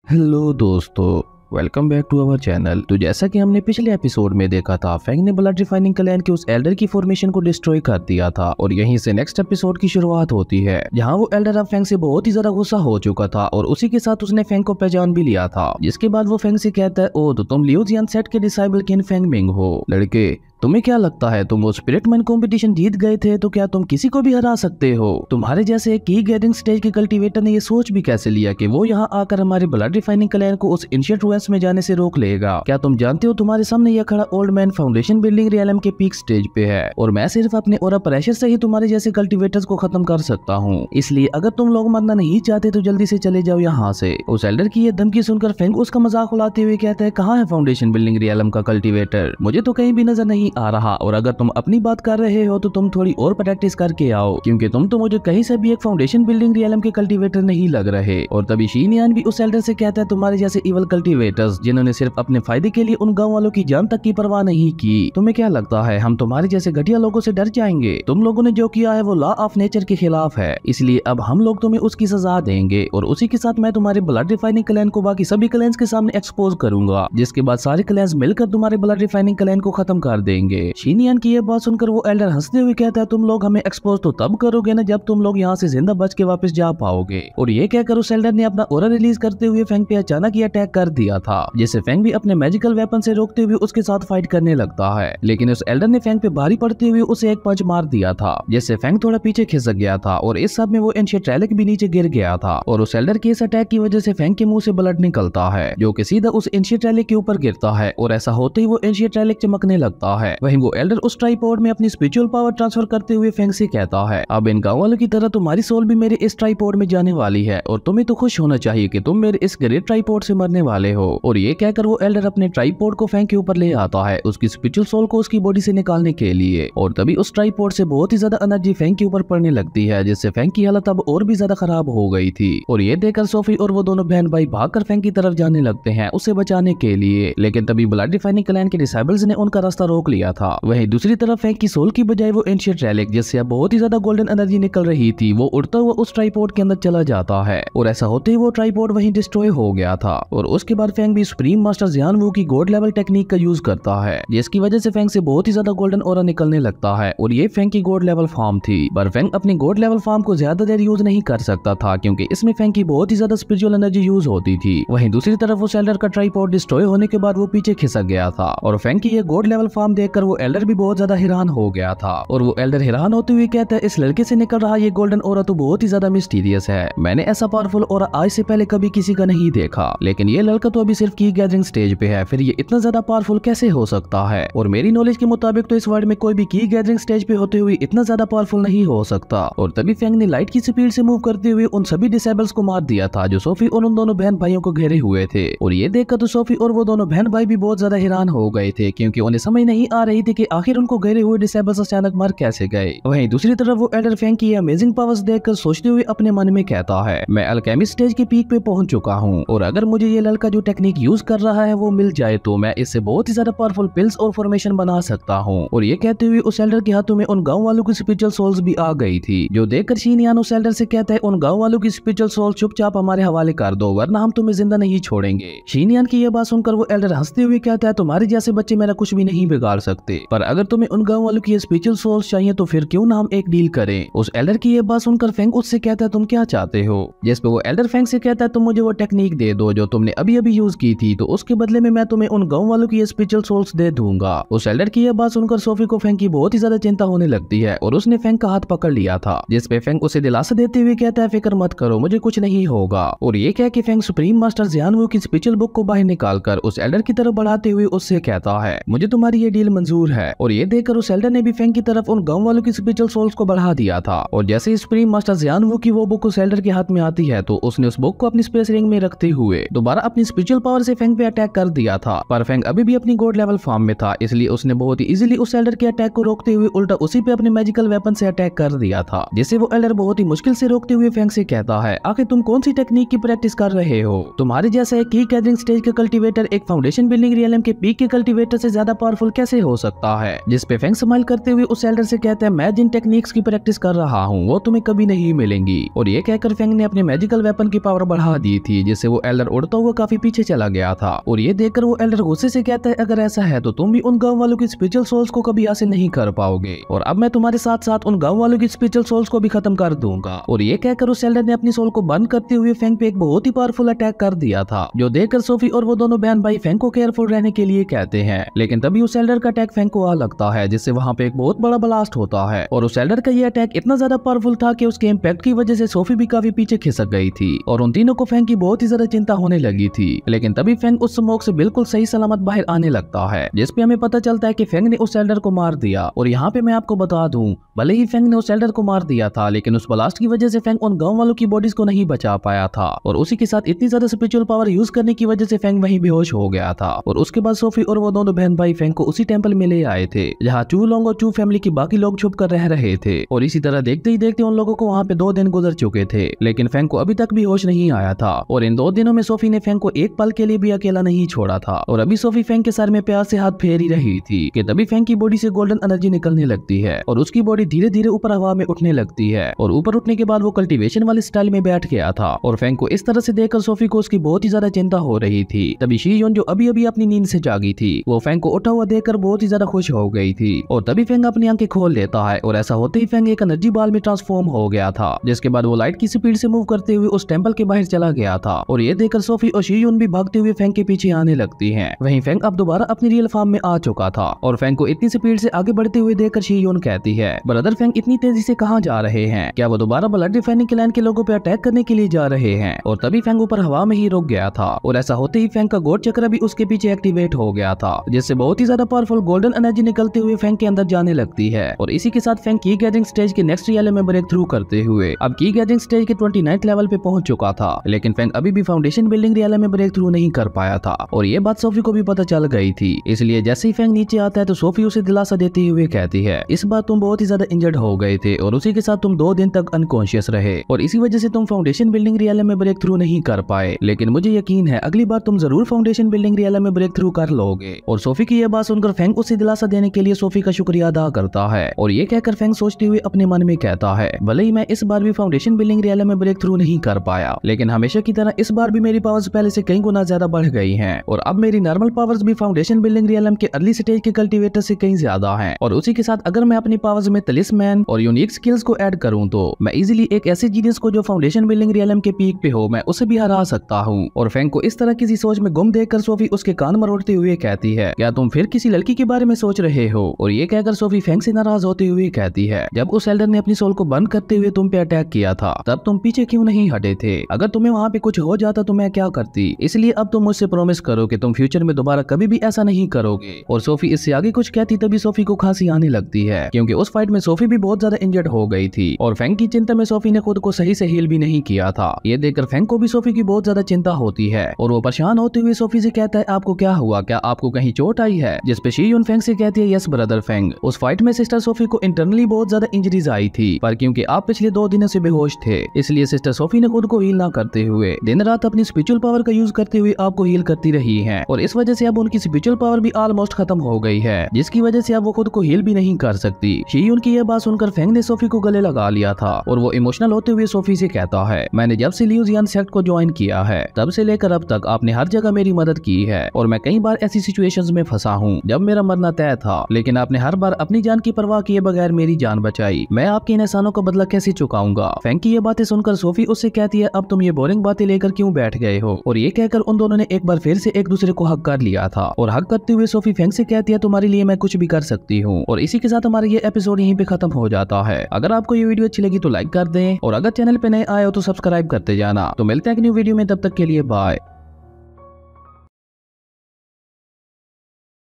Hello दोस्तों, welcome back to our channel. तो जैसा कि हमने पिछले एपिसोड में देखा था, फेंग ने ब्लड रिफाइनिंग क्लैन के उस एल्डर की फॉर्मेशन को डिस्ट्रॉय कर दिया था और यहीं से नेक्स्ट एपिसोड की शुरुआत होती है, जहां वो एल्डर अब फेंग से बहुत ही ज्यादा गुस्सा हो चुका था और उसी के साथ उसने फेंग को पहचान भी लिया था। जिसके बाद वो फेंग से कहता है, ओ तो तुम लियू जियानसेट के डिसाइबल किन फेंग मिंग हो। लड़के, तुम्हें क्या लगता है तुम वो स्पिरिट मैन कंपटीशन जीत गए थे तो क्या तुम किसी को भी हरा सकते हो? तुम्हारे जैसे एक की गैदरिंग स्टेज के कल्टीवेटर ने ये सोच भी कैसे लिया कि वो यहाँ आकर हमारे ब्लड रिफाइनिंग क्लैन को उस एंशिएंट रूइंस में जाने से रोक लेगा? क्या तुम जानते हो तुम्हारे सामने यह खड़ा old man foundation building realm के पीक स्टेज पे है और मैं सिर्फ अपने ऑरा प्रेशर से ही तुम्हारे जैसे कल्टीवेटर्स को खत्म कर सकता हूँ। इसलिए अगर तुम लोग मरना नहीं चाहते तो जल्दी से चले जाओ यहाँ से। उस एल्डर की ये धमकी सुनकर फेंग उसका मजाक उड़ाते हुए कहता है, कहाँ है फाउंडेशन बिल्डिंग रियलम का कल्टीवेटर? मुझे तो कहीं भी नजर नहीं आ रहा, और अगर तुम अपनी बात कर रहे हो तो तुम थोड़ी और प्रैक्टिस करके आओ, क्योंकि तुम तो मुझे कहीं से भी एक फाउंडेशन बिल्डिंग रियलम के कल्टीवेटर नहीं लग रहे। और तभी शीनियान भी उस एल्डर से कहता है, तुम्हारे जैसे इवल कल्टीवेटर्स जिन्होंने सिर्फ अपने फायदे के लिए उन गांव वालों की जान तक की परवाह नहीं की, तुम्हें क्या लगता है हम तुम्हारे जैसे घटिया लोगों से डर जाएंगे? तुम लोगों ने जो किया है वो लॉ ऑफ नेचर के खिलाफ है, इसलिए अब हम लोग तुम्हें उसकी सजा देंगे और उसी के साथ मैं तुम्हारे ब्लड रिफाइनिंग क्लैन को बाकी सभी क्लैंस के सामने एक्सपोज करूंगा, जिसके बाद सारे क्लैंस मिलकर तुम्हारे ब्लड रिफाइनिंग क्लैन को खत्म कर देंगे। शीनियान की ये बात सुनकर वो एल्डर हंसते हुए कहता है, तुम लोग हमें एक्सपोज तो तब करोगे ना जब तुम लोग यहाँ से जिंदा बच के वापस जा पाओगे। और ये कहकर उस एल्डर ने अपना ऑरा रिलीज करते हुए फेंग पे अचानक ही अटैक कर दिया था, जिससे फेंग भी अपने मैजिकल वेपन से रोकते हुए उसके साथ फाइट करने लगता है। लेकिन उस एल्डर ने फेंग पे भारी पड़ते हुए उसे एक पंच मार दिया था, जिससे फेंग थोड़ा पीछे खिसक गया था और इस सब में वो एंशिएंट रेलिक भी नीचे गिर गया था। और उस एल्डर के इस अटैक की वजह से फेंग के मुंह से ब्लड निकलता है, जो कि सीधा उस एंशिएंट रेलिक के ऊपर गिरता है और ऐसा होते ही वो एंशिएंट रेलिक चमकने लगता है। वहीं वो एल्डर उस ट्राइपॉड में अपनी स्पिरिचुअल पावर ट्रांसफर करते हुए फेंग से कहता है, अब इन गांव वालों की तरह तुम्हारी सोल भी मेरे इस ट्राइपॉड में जाने वाली है और तुम्हें तो खुश होना चाहिए कि तुम मेरे इस ग्रेट ट्राइपॉड से मरने वाले हो। और ये कहकर वो एल्डर अपने ट्राइपॉड को फेंग के ऊपर ले आता है उसकी स्पिरिचुअल सोल को उसकी बॉडी से निकालने के लिए। और तभी उस ट्राइपॉड से बहुत ही ज्यादा एनर्जी फेंग के ऊपर पड़ने लगती है, जिससे फेंग की हालत अब और भी ज्यादा खराब हो गई थी। और ये देखकर सोफी और वो दोनों बहन भाई भागकर फेंग की तरफ जाने लगते हैं उसे बचाने के लिए, लेकिन तभी ब्लड रिफाइनिंग क्लैन के डिसाइबल्स ने उनका रास्ता रोक लिया था। वहीं दूसरी तरफ फेंग की सोल की बजाय वो एंशिएंट रेलिक, जिससे अब बहुत ही ज्यादा गोल्डन एनर्जी निकल रही थी, वो उड़ता हुआ उस ट्राइपॉड के अंदर चला जाता है और ऐसा होते ही वो ट्राइपॉड वहीं डिस्ट्रॉय हो गया था। और उसके बाद फेंग भी सुप्रीम मास्टर जियान वू की गॉड लेवल टेक्निक का यूज करता है, जिसकी वजह से फेंग से बहुत ही ज्यादा गोल्डन ऑरा निकलने लगता है और ये फेंग की गॉड लेवल फॉर्म थी। पर फेंग अपनी गॉड लेवल फॉर्म को ज्यादा देर यूज नहीं कर सकता था, क्योंकि इसमें फेंग की बहुत ही ज्यादा स्पिरिचुअल एनर्जी यूज होती थी। वहीं दूसरी तरफ वो एल्डर का ट्राइपॉड डिस्ट्रॉय होने के बाद वो पीछे खिसक गया था और फेंग की ये गॉड लेवल फॉर्म देखकर वो एल्डर भी बहुत ज्यादा हैरान हो गया था। और वो एल्डर हैरान होते हुए कहता है, इस लड़के से निकल रहा ये गोल्डन ऑरा तो बहुत ही ज्यादा मिस्टीरियस है, मैंने ऐसा पावरफुल ऑरा आज से पहले कभी किसी का नहीं देखा। लेकिन ये लड़का तो अभी सिर्फ की गैदरिंग स्टेज पे है, फिर ये इतना ज्यादा पावरफुल कैसे हो सकता है? और मेरी नॉलेज के मुताबिक तो इस वर्ल्ड में कोई भी की गैदरिंग स्टेज पे होते हुए इतना ज्यादा पावरफुल नहीं हो सकता। और तभी फेंग ने लाइट की स्पीड से मूव करते हुए उन सभी डिसेबल्स को मार दिया था जो सोफी और उन दोनों बहन भाइयों को घेरे हुए थे। और ये देखकर तो सोफी और वो दोनों बहन भाई भी बहुत ज्यादा हैरान हो गए थे, क्योंकि उन्हें समझ नहीं आ रही थी कि आखिर उनको घेरे हुए डिसेबल्स अचानक मर कैसे गए। वहीं दूसरी तरफ वो एल्डर फेंग की अमेजिंग पावर्स देखकर सोचते हुए अपने मन में कहता है, मैं अल्केमिस्ट स्टेज के पीक पे पहुंच चुका हूँ और अगर मुझे ये लड़का जो टेक्निक यूज कर रहा है वो मिल जाए तो मैं इससे बहुत ही ज्यादा पावरफुल पिल्स और फॉर्मेशन बना सकता हूँ। और ये कहते हुए उस एल्डर के हाथों में उन गांव वालों की स्पिरिचुअल सोल्स भी आ गई थी, जो देखकर शीनियान उस एल्डर से कहता है, उन गांव वालों की स्पिरिचुअल सोल चुपचाप हमारे हवाले कर दो वरना हम तुम्हें जिंदा नहीं छोड़ेंगे। शीनियान की यह बात सुनकर वो एल्डर हंसते हुए कहता है, तुम्हारे जैसे बच्चे मेरा कुछ भी नहीं बिगाड़ सकते, पर अगर तुम्हें उन गांव वालों की स्पिरिचुअल सोल्स चाहिए तो फिर क्यों ना हम एक डील करें। उस एल्डर की यह बात सुनकर फेंग उससे कहता है, तुम क्या चाहते हो? जिस पे वो एल्डर फेंग से कहता है, तुम मुझे वो टेक्निक दे दो जो तुमने अभी अभी यूज की थी, तो उसके बदले में मैं तुम्हें उन गांव वालों की स्पिरिचुअल सोल्स दे दूंगा। उस एल्डर की यह बात सुनकर सोफी को फेंग की बहुत ही ज्यादा चिंता होने लगती है और उसने फेंग का हाथ पकड़ लिया था, जिस पे फेंग उसे दिलासा देते हुए कहता है, फिक्र मत करो, मुझे कुछ नहीं होगा। और ये कह के फेंग सुप्रीम मास्टर जियान वू की स्पिरिचुअल बुक को बाहर निकालकर उस एल्डर की तरफ बढ़ाते हुए उससे कहता है, मुझे तुम्हारी ये डील मंजूर है। और ये देखकर उस एल्डर ने भी फेंग की तरफ उन गांव वालों की स्पिरिचुअल सोल्स को बढ़ा दिया था। और जैसे ही सुप्रीम मास्टर जियान वू की वो बुक उस एल्डर के हाथ में आती है तो उसने उस बुक को अपनी स्पेस रिंग में रखते हुए दोबारा अपनी स्पिरिचुअल पावर से फेंग पे अटैक कर दिया था। पर फेंग अभी भी अपनी गॉड लेवल फॉर्म में था, इसलिए उसने बहुत ही इजीली उस एल्डर के अटैक को रोकते हुए उल्टा उसी पे अपने मैजिकल वेपन से अटैक कर दिया था, जिसे वो एल्डर बहुत ही मुश्किल से रोकते हुए फेंग से कहता है, आखिर तुम कौन सी टेक्निक की प्रैक्टिस कर रहे हो? तुम्हारे जैसा एक की गैदरिंग स्टेज के कल्टीवेटर एक फाउंडेशन बिल्डिंग रियलम के पीक के कल्टीवेटर से ज्यादा पावरफुल कैसे कैसे हो सकता है, जिसपे फेंग स्माइल करते हुए उस एल्डर से कहता है मैं जिन टेक्निक्स की प्रैक्टिस कर रहा हूँ वो तुम्हें कभी नहीं मिलेंगी। और ये कहकर फेंग ने अपने मैजिकल वेपन की पावर बढ़ा दी थी, जिससे वो एल्डर उड़ता हुआ काफी पीछे चला गया था। और ये देखकर वो एल्डर गुस्से से कहता है अगर ऐसा है तो तुम भी उन गाँव वालों की स्पिरिचुअल सोल्स को कभी हासिल नहीं कर पाओगे, और अब मैं तुम्हारे साथ साथ उन गाँव वालों की स्पिरिचुअल सोल्स को भी खत्म कर दूंगा। और ये कहकर उस एल्डर ने अपनी सोल को बंद करते हुए फेंग पे एक बहुत ही पावरफुल अटैक कर दिया था, जो देखकर सोफी और वो दोनों बहन भाई फेंग को केयरफुल रहने के लिए कहते हैं। लेकिन तभी उस एल्डर का अटैक फेंग को आ लगता है, जिससे वहाँ पे एक बहुत बड़ा ब्लास्ट होता है। और उस एल्डर का ये अटैक इतना ज्यादा पावरफुल था कि उसके इम्पैक्ट की वजह से सोफी भी काफी पीछे खिसक गई थी, और उन तीनों को फेंग की बहुत ही ज्यादा चिंता होने लगी थी। लेकिन तभी फेंग उस स्मोक से बिल्कुल सही सलामत बाहर आने लगता है, जिसपे हमें पता चलता है कि फेंग ने उस एल्डर को मार दिया। और यहाँ पे मैं आपको बता दूं, भले ही फेंग ने उस एल्डर को मार दिया था, लेकिन उस ब्लास्ट की वजह से फेंग उन गांव वालों की बॉडीज को नहीं बचा पाया था, और उसी के साथ इतनी ज्यादा स्पिरिचुअल पावर यूज करने की वजह से फेंग वहीं बेहोश हो गया था। और उसके बाद सोफी और वो दोनों बहन भाई फेंग को उसी टेंपल में ले आए थे, जहाँ चू लोंग और चू फैमिली की बाकी लोग छुप कर रह रहे थे। और इसी तरह देखते ही देखते उन लोगों को वहाँ पे 2 दिन गुजर चुके थे, लेकिन फेंग को अभी तक भी होश नहीं आया था। और इन 2 दिनों में सोफी ने फेंग को एक पल के लिए भी अकेला नहीं छोड़ा था। और अभी सोफी फेंग के सर में प्यार से हाथ फेर ही रही थी कि तभी फेंग की बॉडी से गोल्डन एनर्जी निकलने लगती है, और उसकी बॉडी धीरे धीरे ऊपर हवा में उठने लगती है। और ऊपर उठने के बाद वो कल्टीवेशन वाले स्टाइल में बैठ गया था। और फेंग को इस तरह से देखकर सोफी को उसकी बहुत ही ज्यादा चिंता हो रही थी। तभी शी योन जो अभी अभी अपनी नींद से जागी थी, वो फेंग को उठा हुआ देखकर बहुत ही ज्यादा खुश हो गई थी। और तभी फेंग अपनी आंखें खोल लेता है, और ऐसा होते ही फेंग एक एनर्जी बॉल में ट्रांसफॉर्म हो गया था, जिसके बाद वो लाइट की स्पीड से मूव करते हुए उस टेंपल के बाहर चला गया था। और ये देखकर सोफी और शी योन भी भागते हुए फेंग के पीछे आने लगती हैं। वहीं फेंग अब दोबारा अपनी रियल फॉर्म में आ चुका था, और फेंग को इतनी स्पीड से आगे बढ़ते हुए देखकर शी योन कहती है ब्रदर फेंग इतनी तेजी से कहाँ जा रहे हैं, क्या वो दोबारा ब्लड रिफाइनिंग क्लैन के लोगों पे अटैक करने के लिए जा रहे हैं। और तभी फेंग ऊपर हवा में ही रुक गया था, और ऐसा होते ही फेंग का गॉड चक्र भी उसके पीछे एक्टिवेट हो गया था, जिससे बहुत ही ज्यादा पावरफुल गोल्डन एनर्जी निकलते हुए फेंग के अंदर जाने लगती है। और इसी के साथ फेंग की गैदरिंग स्टेज के नेक्स्ट रियल में ब्रेक थ्रू करते हुए अब की गैदरिंग स्टेज के 29th लेवल पे पहुंच चुका था। लेकिन फेंग अभी भी फाउंडेशन बिल्डिंग रियल में ब्रेक थ्रू नहीं कर पाया था, और ये बात सोफी को भी पता चल गई थी। इसलिए जैसे ही फेंग नीचे आता है तो सोफी उसे दिलासा देते हुए कहती है इस बार तुम बहुत ही ज्यादा इंजर्ड हो गए थे, और उसी के साथ तुम 2 दिन तक अनकॉन्शियस रहे, और इसी वजह से तुम फाउंडेशन बिल्डिंग रियल में ब्रेक थ्रू नहीं कर पाए। लेकिन मुझे यकीन है अगली बार तुम जरूर फाउंडेशन बिल्डिंग रियल में ब्रेक थ्रू कर लोगे। और सोफी की यह बात सुनकर फेंग उसे दिलासा देने के लिए सोफी का शुक्रिया अदा करता है। और ये कहकर फेंग सोचते हुए अपने मन में कहता है भले ही मैं इस बार भी फाउंडेशन बिल्डिंग रियल में ब्रेक थ्रू नहीं कर पाया, लेकिन हमेशा की तरह इस बार भी मेरी पावर्स पहले से कई गुना ज्यादा बढ़ गई हैं, और अब मेरी नॉर्मल पावर्स भी फाउंडेशन बिल्डिंग रियल के अर्ली स्टेज के कल्टीवेटर से कहीं ज्यादा हैं। और उसी के साथ अगर मैं अपनी पावर्स में तलिस्मैन और यूनिक स्किल्स को ऐड करूं तो मैं इजीली एक ऐसे जीनियस को जो फाउंडेशन बिल्डिंग रियल के पीक पे हो मैं उसे भी हरा सकता हूं। और फेंग को इस तरह किसी सोच में गुम देखकर सोफी उसके कान मरोड़ते हुए कहती है क्या तुम फिर किसी लड़की के बारे में सोच रहे हो। और ये कहकर सोफी फेंग से नाराज होते हुए कहती है जब उस एल्डर ने अपनी सोल को बंद करते हुए तुम पे अटैक किया था तब तुम पीछे क्यों नहीं हटे थे, अगर तुम्हें वहाँ पे कुछ हो जाता तो मैं क्या करती। इसलिए अब तुम मुझसे प्रॉमिस करो कि तुम फ्यूचर में दोबारा कभी भी ऐसा नहीं करोगे। और सोफी इससे आगे कुछ कहती तभी सोफी को खांसी आने लगती है, क्योंकि उस फाइट में सोफी भी बहुत ज्यादा इंजर्ड हो गई थी, और फेंग की चिंता में सोफी ने खुद को सही से हील भी नहीं किया था। ये देखकर फेंग को भी सोफी की बहुत ज्यादा चिंता होती है, और वो परेशान होते हुए सोफी से कहता है आपको क्या हुआ, क्या आपको कहीं चोट आई है। जिसपे शी यून फेंग से कहती है यस ब्रदर फेंग, उस फाइट में सिस्टर सोफी को इंटरनली बहुत ज्यादा इंजरीज आई थी, पर क्योंकि आप पिछले 2 दिनों से बेहोश थे इसलिए सिस्टर सोफी ने खुद को हील ना करते हुए दिन रात अपनी स्पिरिचुअल पावर का यूज करते हुए आपको हील करती रही हैं, और इस वजह से अब उनकी स्पिरिचुअल पावर भी ऑलमोस्ट खत्म हो गई है, जिसकी वजह से अब वो खुद को हील भी नहीं कर सकती। शी यून की यह बात सुनकर फेंग ने सोफी को गले लगा लिया था, और वो इमोशनल होते हुए सोफी से कहता है मैंने जब से ल्यूजियन सेक्ट को ज्वाइन किया है तब से लेकर अब तक आपने हर जगह मेरी मदद की है, और मैं कई बार ऐसी सिचुएशंस में फंसा हूँ जब मेरा मरना तय था, लेकिन आपने हर बार अपनी जान की परवाह किए बगैर मेरी जान बचाई। मैं आपके इन एहसानों का बदला कैसे चुकाऊंगा। फेंग की ये बातें सुनकर सोफी उससे कहती है अब तुम ये बोरिंग बातें लेकर क्यों बैठ गए हो। और ये कहकर उन दोनों ने एक बार फिर से एक दूसरे को हक कर लिया था, और हक करते हुए सोफी फेंग से कहती है तुम्हारे लिए मैं कुछ भी कर सकती हूँ। और इसी के साथ हमारा ये एपिसोड यहीं पे खत्म हो जाता है। अगर आपको ये वीडियो अच्छी लगी तो लाइक कर दें, और अगर चैनल पे नए आए हो तो सब्सक्राइब करते जाना। तो मिलते हैं एक न्यू वीडियो में, तब तक के लिए बाय।